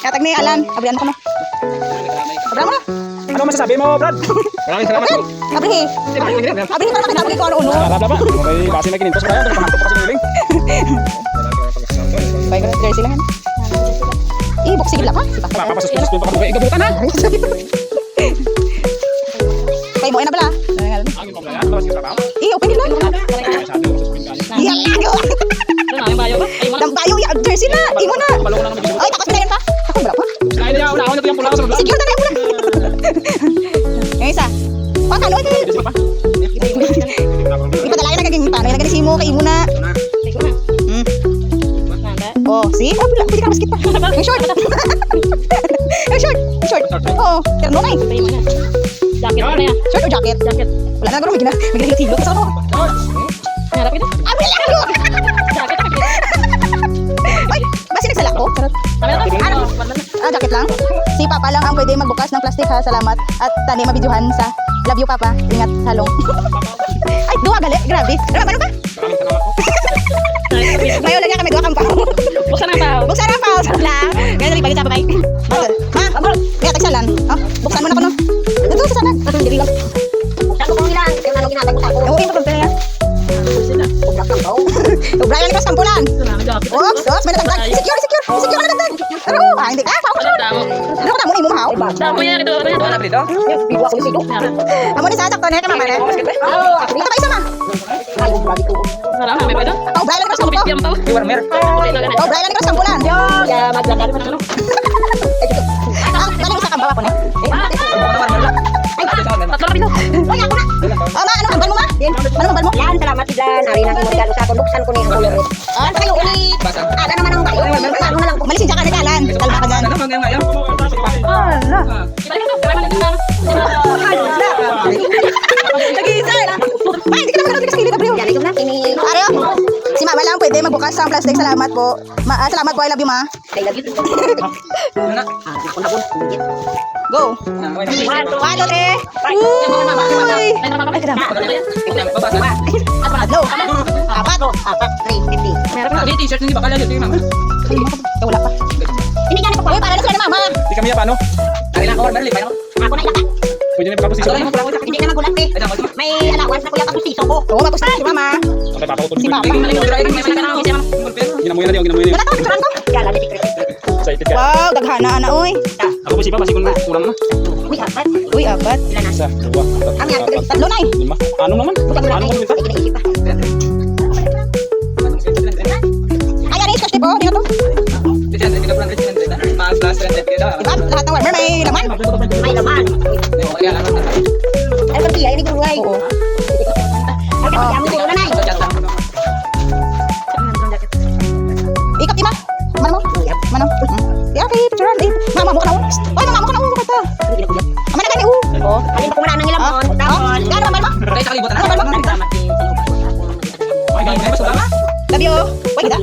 Yatag ni Alan. Abrihan ko na. Abrihan mo na. Ano masasabi mo, Brad? Maraming salamat po. Abrihi. Abrihi para makinabri ko ano-uno. Bla. May base may kinintos pa yan. Panghanto pa kasi niling. Bay ko na jersey lang. Ibok sige lang ha. Papasus-pasus po pa kabuhay. Igabutan ha. Kay mo na bala. Angin mo ba yan? Tapos kita ba? Open din lang. Iya kago. Ang bayo ba? Ay mo na. Dang bayo ya jersey na. Imo na. Ay takas pinayan pa. Ako wala pa. Kaya niya, una-una ito yung pula sa vlog. Secure na mo na. Yung isa. Kalo ni. Ipadala na kaging paano na ganisi mo kay imo na. Oh, see? Oh, pwede ka basket pa. Yung short. Yung short. Oh, terno na eh. Jacket mo na yan. Short o jacket? Jacket. Wala na garo, may gilot. Sa ano? Harap ito. Abi lang ako! Jacket ako. Ay, basi nagsala ko? Jacket lang? Si Papa lang ang pwede magbukas ng plastic ha, salamat. At tani mabidyohan sa love you Papa, ingat halong. Ay, duwa gali, grabe. Ano ba? Mayo lang kami duwa kang pa. Buksan ang tao. Buksan ang pa, lang. Ganyan rin, bagay sa babay. Ma, kaya tagsalan. Buksan mo na ko no. Ito sa sanan. Dili lang. Buksan ko kung ilan. Yung ano ginatag ko. Oo, yung pagpunta yan. Ubrak ang tao. Ubra yan ikos kampulan. Oops, may natagdag. Secure ka na natagdag. Ano? Hindi ka, Ano tao? ano ka mo ni mo mahaw? Tao yan ito. Wala pa dito? Bigwa ko dito. Amo ni sasakto na ka mama na. Dito pa isa ma. Sarang may pwede. Oh, Brian ikos kampulan. Piyam tao. Iwan, mer. Oh, Brian ikos kampulan. Ya maglakad pa naman. Galing sa kambawa ko na. Tatlo rin. Ay, ako na. Ma, ano hambal mo ma? Ano hambal mo? Yan, salamat Ilan. Ari na kinugdan sa ako. Buksan ko ni ang ulo. Ano kayo ulit? Ada naman ang bayo. Ano na lang. Malisin ka na kalan. Kalma ka dyan. Ano ngayon? Ala. Nag-iisa. Ay, hindi ka naman nakatikas sa gilid, Abril. Yan, ikaw na. Ini. Ario, si Mama lang pwede magbukas ng plastic. Salamat po. Salamat po. I love you, Ma. I love you. Go. 1, 2, 3. Uy. Ay, kadam. Tatlo. Apat. 350. Meron pa. T-shirt hindi ba kala dito yung mama? Wala pa. Ini kan Uy, para na sila ni Mama. Di kami paano? Ari lang ko, mer lipay ako. ako na ilaka. Pwede na pagposisyon. Hindi ka nagulat eh. May allowance na kuya ka pusiso ko. Oo, mapos na si Mama. Okay, papakutol. Si Papa. Ginamoy na diyo, ginamoy na. Wala to, picturean ko. Yan, lagi secret. Excited ka. Wow, daghana na, oy. Ako po si Papa, siguro kulang na. Uy, apat. Uy, apat. Ilan na? Isa, dua, Ang yan, tatlo, Tatlo na eh. lima. Ano naman? Ano kung minta? Iniisip pa. Ay, ano yung scotch tape, oh. Di na to. Diba? Lahat ng warmer may laman. May laman. Ay, pati ay, hindi ko ruway. Oo. Ay, kapag yamin ko na na Ikot, Ima. Mana mo? Mana mo? Yeah, okay, picturean. Mama mo ka na, oh. Oy, mama mo ka na, oh. Kata. Ama na kami, oh. Alin pa kumana ng ilamon. Tapon. Gano'n, mama mo? Kaya sa kalibutan Ano, mama mo? Ay, ganyan, may basura. Love you. Uy, kita.